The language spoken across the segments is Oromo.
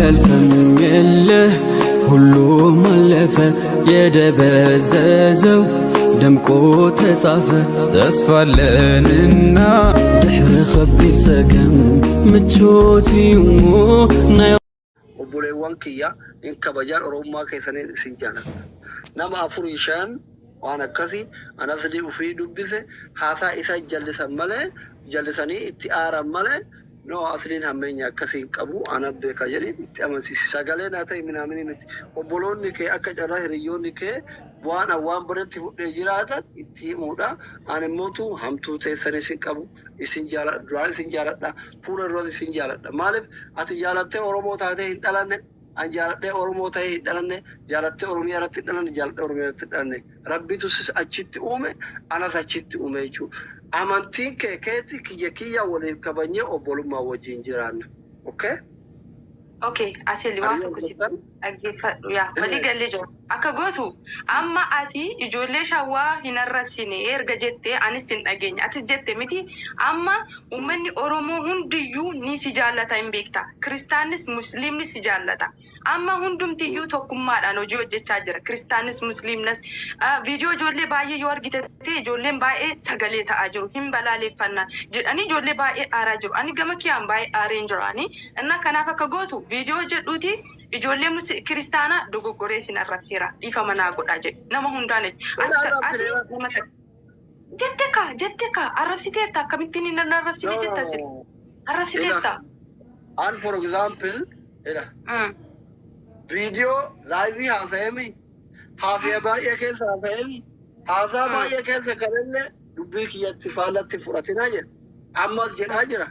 አያልፍም የለህ ሁሉም አለፈ የደበዘዘው ደምቆ ተጻፈ ተስፋለንና ድሕሪ ኸቢድ ሰገም ምቾት እዩሞ obboleewwan kiyya in kabajaan oromummaa keessaniin isin jaalladha. Nama afurii shan waan akkasii anasni ufii dubbise haasaa isa jallisan malee jallisanii itti aaran malee no asliin hammeenya akkasii qabu ana beeka jedhin itti amansiisi. Sagaleen haa ta'e minaamini miti. Obboloonni kee akka carraa hiriyoonni kee waan biratti fudhee jiraatan itti himuudha. Ani immootu hamtuu teessanii isin qabu isin jaalladha duraan isin jaalladha fuula duratti isin jaalladha. Maaliif ati jaalattee Oromoo taatee hin dhalanne an jaaladhee Oromoo ta'ee hin dhalanne jaalattee Oromiyaa irratti hin dhalanne jaaladhee Oromiyaa irratti hin dhalanne rabbitu sis achitti uume anas achitti uume jechuudha. Amantiin kee keetti kiyya waliin kabanyee obbolummaa wajjin jiraanna. Okay? Okay, asili waan tokko sitti dhaggeeffadhu yaa walii gallee jiru. Akka gootu amma ati ijoollee shawwaa hin arrabsine erga jettee anis hin dhageenye atis jette miti amma uummanni Oromoo hundiyyuu ni si jaallata hin beekta. Kiristaanis Musliimnis si jaallata. Amma hundumtiyyuu tokkummaadhaan hojii hojjechaa jira. Kiristaanis Musliimnis viidiyoo ijoollee baay'ee yoo argite ijoolleen baay'ee sagalee ta'aa jiru hin balaaleffannaan jedhanii ijoollee baay'ee aaraa jiru. Ani gama kiyaan baay'ee aareen jiraanii innaa kanaaf akka gootu viidiyoo jedhuuti ijoollee kiristaanaa dogoggoree sin arrabsira dhiifa manaa godhaa jedhe nama hundaan jette ka arrabsiteetta akkamittiin hin arrabsine jetta sin arrabsiteetta. An for example viidiyoo laayivii haasa'ee baay'ee keessa haasaa baay'ee keessa kanallee dubbii kiyyatti faallatti fudhatinaa jedha ammas jedhaa jira.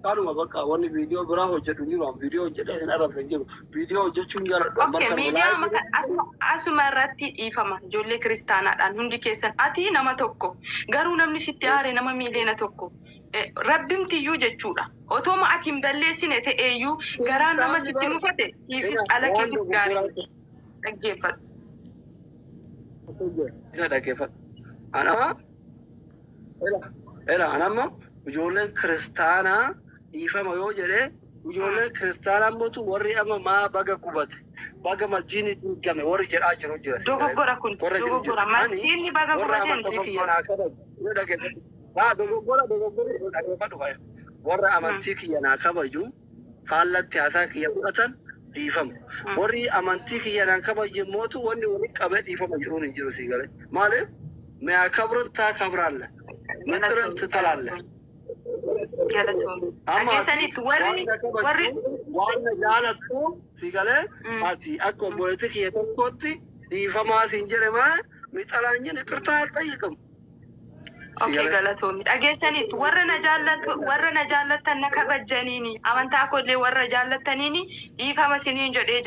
Kanuma bakka wanni viidiyoo biraa hojjetu jiru viidiyoo hojjedhee hin arrabsan jiru viidiyoo hojjechuun jaaladhu. Okay, viidiyoo asuma irratti dhiifama ijoollee kiristaanaadhaan hundi keessan ati nama tokko garuu namni sitti aare nama miiliyoona tokko rabbimtiyyuu jechuudha. Otooma ati hin balleessine ta'eeyyuu garaan nama sitti mufate siifis ala keetis gaarii dhaggeeffadhu. Anamma ijoolleen kiristaanaa dhiifama yoo jedhee ijoolleen kiristaanaa mootu warri amma maa baga qubate baga masjiidni diigame warri jedhaa jiru jira. Dogoggora kun dogoggora masjiidni baga qubateen dogoggora. Warra amantii kiyya naa kabaju faallatti haasaa kiyya fudhatan dhiifama. Warri amantii kiyya naa kabaju mootu wanni waliin qabee dhiifama jedhuun hin jiru sii galee. Maaliif mi'a kabruun taa kabraalla. Mixiraan titalaalla. Ageessanitti warri waan jaalattu si galee ati akka obboleetti kiyya tokkotti dhiifamaa siin jedhe malee mixalaan jenne qirtaa xayyiqamu. Okay, galatoomii dhageessanitti warra na jaallattan na kabajaniini amantaa kollee warra jaallattaniini dhiifama siniin jedhee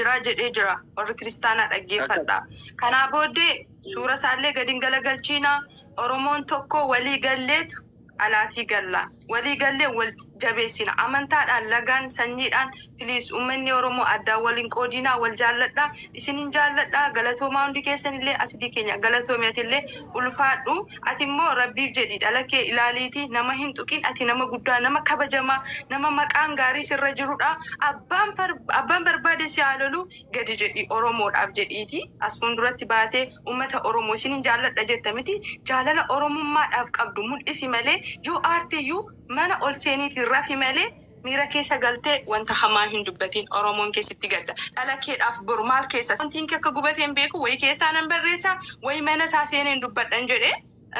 jira warri kiristaanaa dhaggeeffadha. Kanaa booddee suura isaallee gadi galagalchiina Oromoon tokko walii galleetu alaatii galla walii gallee wal jabeessina amantaadhaan lagaan sanyiidhaan Please ummanni Oromoo adda waliin qoodinaa wal jaalladha isinin jaalladha galatoomaa hundi keessanillee asidii keenya galatoomeetillee ulfaadhu ati immoo rabbiif jedhi dhalakee ilaaliiti nama hin tuqin ati nama guddaa nama kabajamaa nama maqaan gaarii sirra jirudha abbaan barbaade si haalolu gadi jedhi Oromoodhaaf jedhiiti as fuulduratti baatee ummata Oromoo isinin jaalladha jettamiti jaalala Oromummaadhaaf qabdu mul'isi malee yoo aarteeyyuu mana ol seeniitiin rafi malee Mira keessa galtee wanta hamaa hin dubbatiin Oromoon keessatti gadda. Dhalakeedhaaf boru maal keessa wantiin akka gubateen beeku way keessaa nan barreessa way mana isaa seeneen dubbadhan jedhee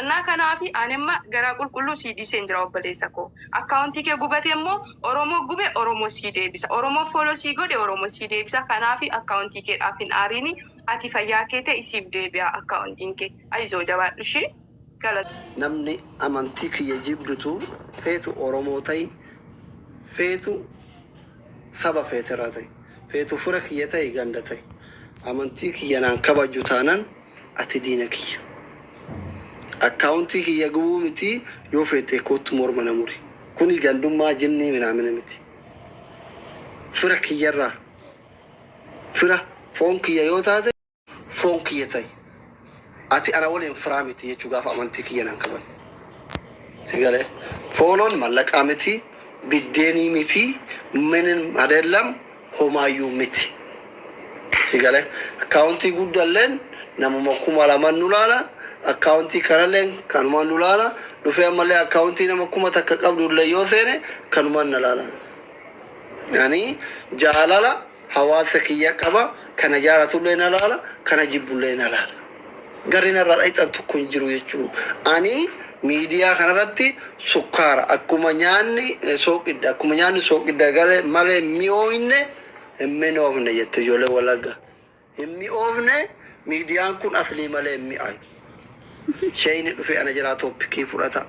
innaa kanaafi aanemma garaa qulqulluu sii dhiiseen jira obboleessa koo. Akkaawuntii kee gubatee immoo Oromoo gube Oromoo sii deebisa. Oromoo foloo sii godhe Oromoo sii deebisa. Kanaafi akkaawuntii keedhaaf hin aariini ati fayyaa kee ta'e isiif deebi'a akkaawuntiin kee. Ayizoo jabaadhu ishee galata. Namni amantii kiyya jibbitu feetu Oromoo ta'e. Feetu saba feeteraa ta'e feetu fura kiyya ta'e ganda ta'e amantii kiyya naan kabaju taanan ati diina kiyya akkaawuntii kiyya gubuu miti yoo feete kootu morma namuri kuni gandummaa jinnii minaamina miti fura kiyyarraa fura foon kiyya yoo taate foon kiyya ta'e ati ana waliin firaa miti jechuu gaafa amantii kiyya naan kaban sigalee foonoon mallaqaa miti biddeenii miti ምንም አይደለም هما يومتي سيقاله أكاونتي قد لين نمو مكوم على من نلالا أكاونتي كارلين كانوا من نلالا نفهم ملي أكاونتي نمكوم تكقبل اللي يوثينه كانوا من نلالا يعني جالالا حواسك يكبا كان جالة اللي نلالا كان جيب اللي نلالا قرنا رأيت أن تكون جرو يجرو أني ميديا كنرتي سكر أكما نياني سوق إدا قال مالي ميوينه منو أفنى يتجول ولاقة إمي أفنى ميديا كن أصلي مالي إمي أي شيء في أنا جرا توبكي فرطة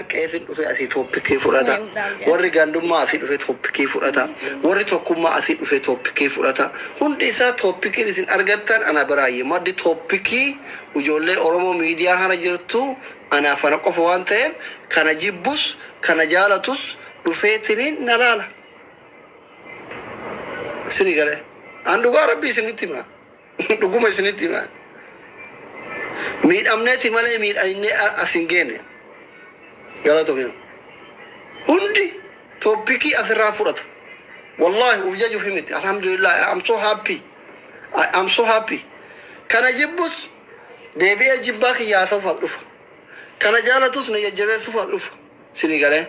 كيف في أسي توبكي فرطة وري غاندوم ما أسي في توبكي فرطة وري توكم ما أسي في توبكي فرطة هندي سا توبكي لسن أرجعتن أنا براي ما دي توبكي وجولة أورمو ميديا هنا جرتو أنا فنقف وانتهم كان جيبوس كان جالتوس رفيتنين نلالا sini gale andu garabi siniti ma duguma siniti ma mi amneti male mi ayne asingene galato mi hundi topiki asra furat wallahi ujaju fimiti alhamdulillah I'm so happy kana jibbus debi ajibak ya safa dufa kana jalatus ne yajabe safa dufa sini gale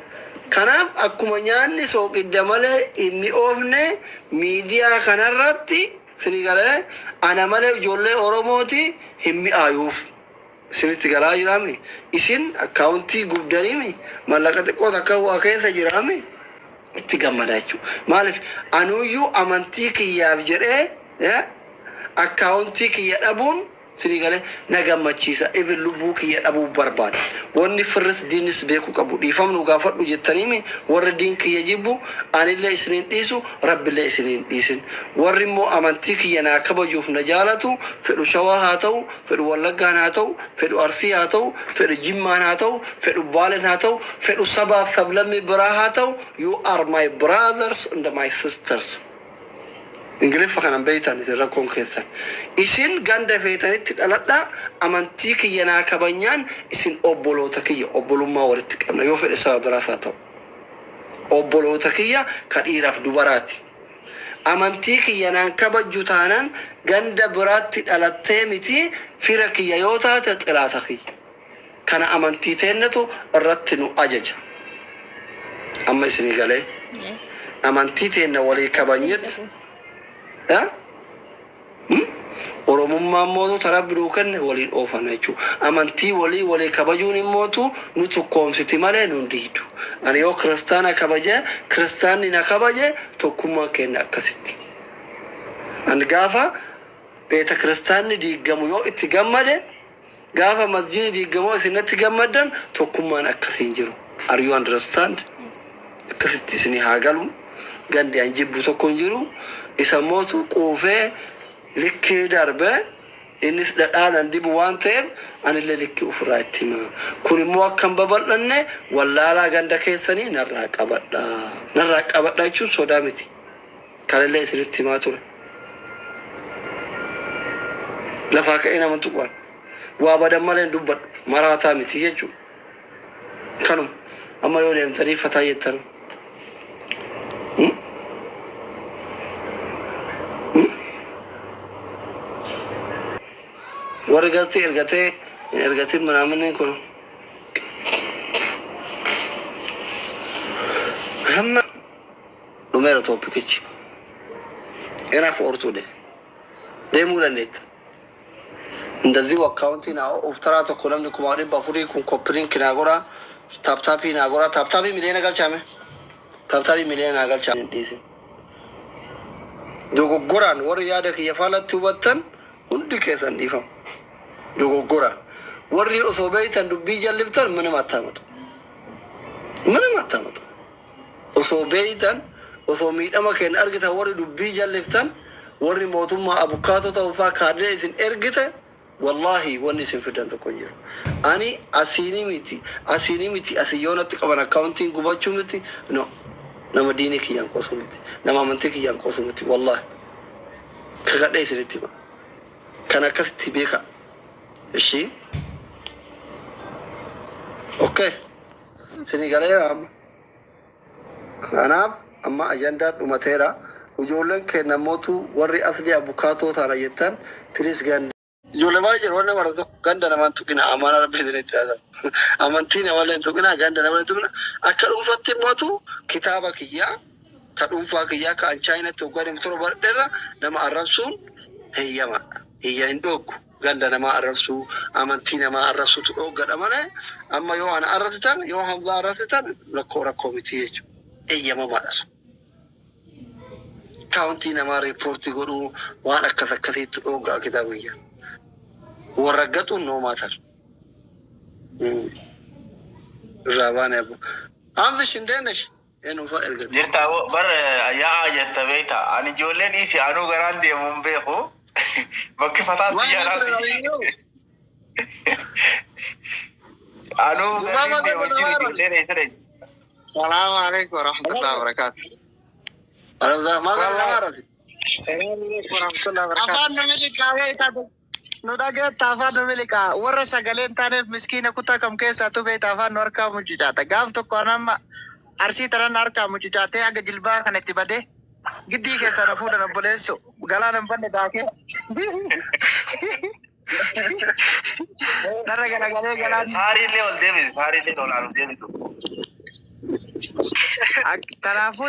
kanaaf akkuma nyaanni sooqidda malee inni oofne miidiyaa kanarratti sinigalee ana malee ijoollee Oromooti hin mi'aayuuf sinitti galaa jiraami isin akkaawuntii gubdaniimi mallaqa xiqqoo takka waa keessa jiraami itti gammadaa jechuudha maaliif anuyyuu amantii kiyyaaf jedhee akkaawuntii kiyya dhabuun sinigalee na gammachiisa even lubbuu kiyya dhabuu barbaada wanni firris diinis beeku qabu dhiifamnu gaafadhu jettaniimi warri diin kiyya jibbu anillee isiniin dhiisu rabbillee isiniin dhiisin warri immoo amantii kiyya naa kabajuuf na jaalatu fedhu shawaa haa ta'u fedhu wallaggaan haa ta'u fedhu arsii haa ta'u fedhu jimmaan haa ta'u fedhu baalen haa ta'u fedhu sabaaf sablammii biraa haa ta'u you are my brothers and my sisters Ingilif fakana beitan itira konkesan isin ganda feetanitti dhaladha amantii kiyya naa kabanyan isin obbolota kiyya obbolummaa walitti qabna yoo fedhe sababa biraasa ta'u obbolota kiyya ka dhiiraaf dubaraati amantii kiyya naan kabajju taanan ganda biraatti dhalattee miti fira kiyya yoo taate xiraata kiyya kana amantii teennatu irratti nu ajaja amma isinii galee amantii teenna walii kabanyet Oromummaa mootu tarabbiidhuu kenne waliin oofana jechuudha. Amantii walii kabajuun immoo nu tokkoomsiti malee nu diidu. Ani yoo kiristaana kabaje kiristaanni na kabaje tokkummaa kenna akkasitti. Ani gaafa beeta kiristaanni diigamu yoo itti gammade gaafa masjidni diigamu isinatti gammadan tokkummaan akkasiin jiru. Are you understand? Akkasitti isini haa galu gandi an jibbu tokko hin jiru. Isa mootu quufee likkee darbe innis dhadhaan dibu waan ta'eef anillee likkee ofirraa itti hima kun immoo akkam babal'anne wallaalaa ganda keessanii narraa qabadha jechuun sodaa miti kanillee isinitti himaa ture lafaa ka'ee nama tuqaan waa badan malee dubbadhu maraataa miti jechuudha kanuma amma yoo deemtanii fataa jettanu wargati ergate manamne kono hamma numero topikici era fortude demurannet ndadhi account na uftarato kolamni kumari bafuri kun koprin kinagora taptapi milena galchame taptapi milena galchame disi dogogoran war yada ki yafalatu watan undi kesan difam dogogoran warri usobeytan dubbi jalliftan mana matamatu usobeytan usomidama ken argita warri dubbi jalliftan warri motumma abukato tawfa kaade isin ergita wallahi wonni isin fidan to konjiro ani asini miti asiyonati qaban accounting gubachu miti no nama dini kiyan kosumiti nama mantiki kiyan kosumiti wallahi kagade isiniti ma kana kafti beka ishi okay sini galera kanaf amma ajandaa dhumateera ijoolleen kenna mootu warri asli abukaatoo taana jettan filis ganda ijoollee baay'ee jiru wanna maratu ganda namaan tuqina amaana rabbii itti haasa amantiin walleen tuqina ganda namaan tuqina akka dhuunfatti mootu kitaaba kiyyaa ka dhuunfaa kiyyaa ka anchaayinatti hoggaan torba bardheera nama arrabsuun heeyyama hiyya hin dhoogu ganda nama arrabsuu amantii nama arrabsuutu dhooggadha malee amma yoo ana arrabsitan yoo hamzaa arrabsitan rakkoo miti jechuudha eeyyamamaadha sun. Kaawuntii namaa riippoortii godhuu waan akkasitti dhooggaa kitaaba kiyyaa. Warra gatuun noomaatan. Irraa baanee abu. Hamzi shindeenesh eenyuufaa ergatu. Jirta bar yaa jetta beekta ani ijoolleen dhiisi anuu garaan deemuun beeku bakki fataatti yaalaati. Anuu garaan deemuun jiru ijoolleen eessadha. Salaamu alaikum warahmatullahi wabarakatuh. Afaan namni qaawee taate nu dhageetta afaan namni qaa warra sagaleen taaneef miskiina kutaa kam keessaa beekta afaan nu harkaa mucucaata gaaf tokko nama arsii tanan harkaa mucucaatee haga jilbaa kanatti badee giddii keessaa na fuudhan obboleessu galaan hin banne daakee narra galagalee galaan saariillee ol deebisu saariillee olaan ol deebisu. Kanaafuu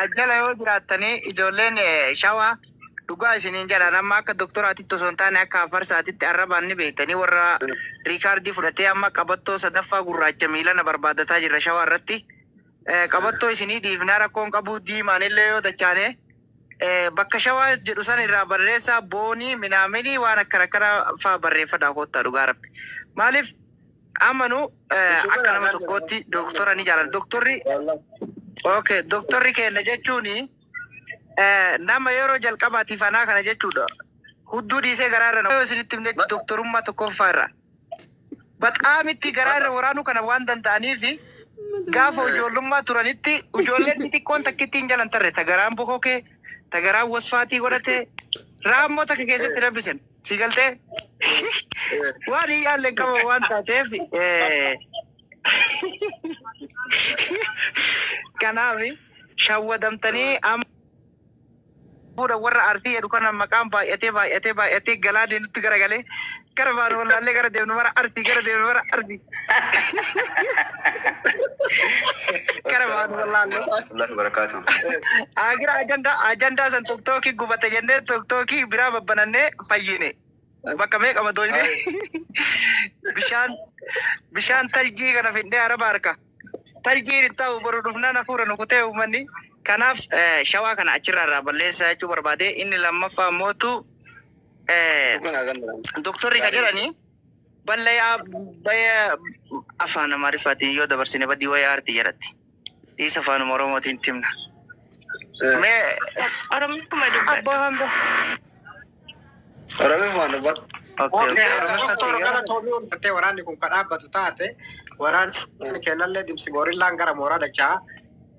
ajjala yoo jiraattanii ijoolleen shawaa dhugaa isiniin jedhan amma akka doktoraatitti osoo hin taane akka afarsaatitti arrabaan ni beektanii warra riikaardii fudhatee amma qabattoo sadaffaa gurraacha miilana barbaadataa jirra shawaa irratti qabattoo isinii dhiifnaa rakkoon qabuu diimaanillee yoo dachaane bakka shawaa jedhu san irraa barreessaa boonii minaaminii waan akkana faa barreeffadhaa koottaa dhugaa rabbi maaliif amanu akka nama tokkotti doktora ni jaalladha doktorri kenna jechuuni nama yeroo jalqabaatiif anaa kana jechuudha hudduu dhiisee garaarra yoo isinitti himne doktorummaa tokkoffaa irra baxaamitti garaarra waraanuu kana waan danda'aniif gaafa ijoollummaa turanitti ijoolleen xixiqqoon takkitti hin jalan tarre tagaraan bokokee tagaraan wasfaatii godhatee raammoo takka keessatti rabbisan si galtee waan hin yaalle qaba waan taateef kanaaf shawwadamtanii fuudha warra artii jedhu kana maqaan baay'atee galaadee nutti garagalee gara baanu wallaallee gara deemnu mara artii gara deemnu mara artii gara baanu wallaallee. Allahu barakaatu. Agira ajandaa san tokkookii gubate jennee tokkookii biraa babbanannee fayyine. Bakka meeqa madoojne bishaan taljii kana fidnee araba harka taljii hin ta'u boru dhufnaan hafuura nukutee uummanni kanaaf shawaa kana achirraa irraa balleessaa jechuu barbaade inni lammaffaa mootu doktorri ka jedhani balleeyaa baya afaan amaariffaatiin yoo dabarsine badii wayyaa artii jedhatti dhiisa afaan oromootiin timna. Abbaa hamba. Waraanni kun kan dhaabbatu taate waraanni kennallee dimsi gorillaan gara mooraa dachaa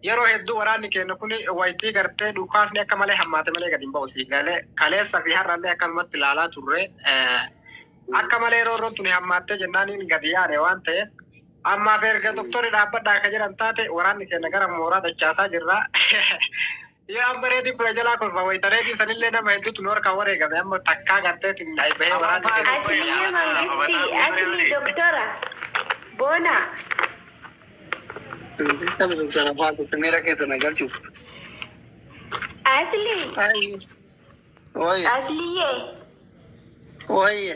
yeroo hedduu waraanni kenna kun wayitii gartee dhukaasni akka malee hammaate malee gadi hin ba'u si galee kaleessa fi har'allee akkanumatti ilaalaa turre akka malee yeroo tuni hammaattee jennaaniin gadi yaane waan ta'eef ammaaf erga doktorri dhaabbadhaa akka jedhan taate waraanni kenna gara mooraa dachaasaa jirra. Yaa ambareeti kula jalaa kolfa wayitareeti sanillee nama hedduutu nu harkaa wareegame amma takkaa garteetiin dhaabahee waraanni kenna. Asliye mangisti asli doktora bona. Asli. Asliye. Oye.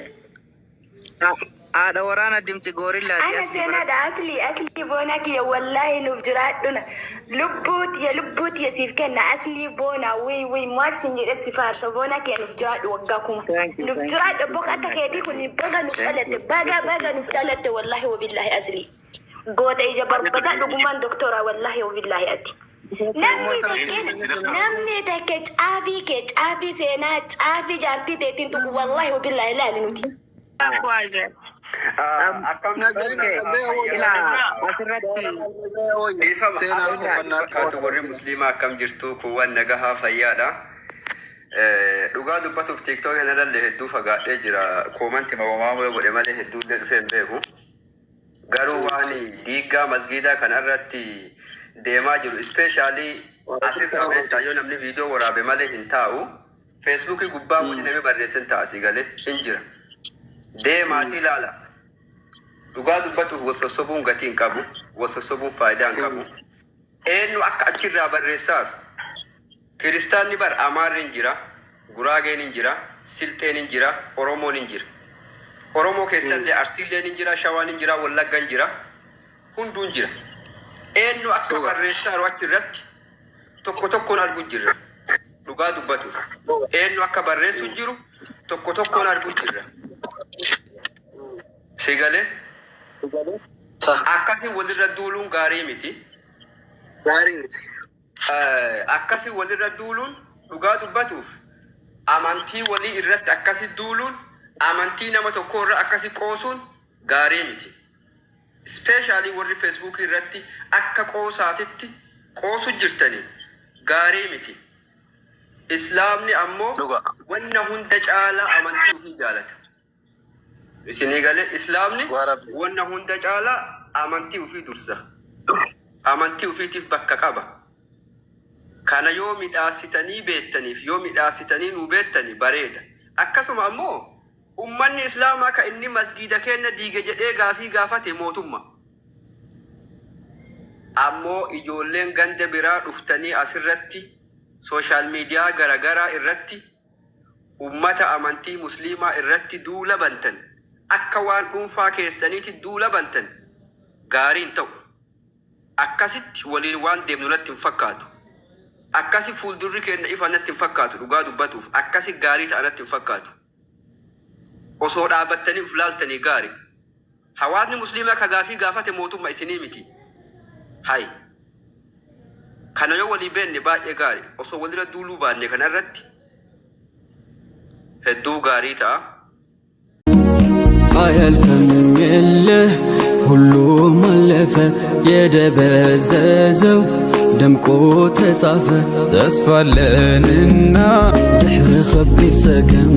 Ada waraana dimsi gorillaati Ana seenaadha asli bona kiyya wallahi nuuf jiraadhuna lubbuuti siif kenna asli bona way maasin jedhe si faarsa bona kiyya nuuf jiraadhu waggaa kuma nuuf jiraadhu boqa akka keetii kun baga nuuf dhalatte baga nuuf dhalatte wallahi wabillahi asli goota ija barbada dhugumaan doktora wallahi wabillahi ati namni takke caabii seenaa caabii jaartii teetiin tuqu wallahi wabillahi ilaali nuti. warri musliimaa akkam jirtu kuwwan nagahaa fayyaadha. Dhugaa dubbatuuf tiktok kanarrallee hedduu fagaadhee jira. Koomanti mawamaamoo godhe malee hedduullee dhufee hin beeku. Garuu waan diiggaa masgiidaa kanarratti deemaa jiru ispeeshaalii asirraa beektaa yoo namni viidiyoo waraabe malee hin taa'u feesbuukii gubbaa wanti namni barreessan ta'a asii galee hin jira deemaatii ilaala dhugaa dubbatuuf wal sossobuun gatii hin qabu wal sossobuun faayidaa hin qabu eenyu akka achirraa barreessaa kiristaanni bar amaarri hin jira guraageen hin jira silxeen hin jira oromoon hin jira oromoo keessallee arsiilleen hin jira shawaan hin jira wallaggan jira hunduu hin jira eenyu akka barreessaa achirratti tokko tokkoon argu jirra dhugaa dubbatuuf eenyu akka barreessu jiru tokko tokkoon argu jirra sigalee akkasii walirra duuluun gaarii miti akkasii walirra duuluun dhugaa dubbatuuf amantii walii irratti akkasii duuluun amantii nama tokko irra akkasii qoosuun gaarii miti ispeeshaalii warri feesbuukii irratti akka qoosaatitti qoosu jirtanii gaarii miti islaamni ammoo wanna hunda caalaa amantii ofii jaalata isinii galee islaamni wanna hunda caalaa amantii ofii dursa amantii ofiitiif bakka qaba kana yoo midhaasitanii beettaniif yoo midhaasitanii nuu beettanii bareeda akkasuma ammoo ummanni islaamaa ka inni masgiida kenna diige jedhee gaafii gaafate mootummaa ammoo ijoolleen ganda biraa dhuftanii asirratti sooshaal miidiyaa garagaraa irratti ummata amantii musliimaa irratti duula bantan akka waan dhuunfaa keessaniiti duula bantan gaariin ta'u akkasitti waliin waan deemnu natti hin fakkaatu akkasi fuuldurri keenya ifa natti hin fakkaatu dhugaa dubbatuuf akkasi gaarii ta'a natti hin fakkaatu osoo dhaabattanii uf laaltanii gaarii hawaasni musliimaa ka gaafii gaafate mootummaa isinii miti hay kana yoo walii beenne baay'ee gaarii osoo walirra duuluu baanne kana irratti hedduu gaarii ta'a አያልፍም የለህ ሁሉም አለፈ የደበዘዘው ደምቆ ተጻፈ ተስፋለንና ድሕሪ ከቢድ ሰገም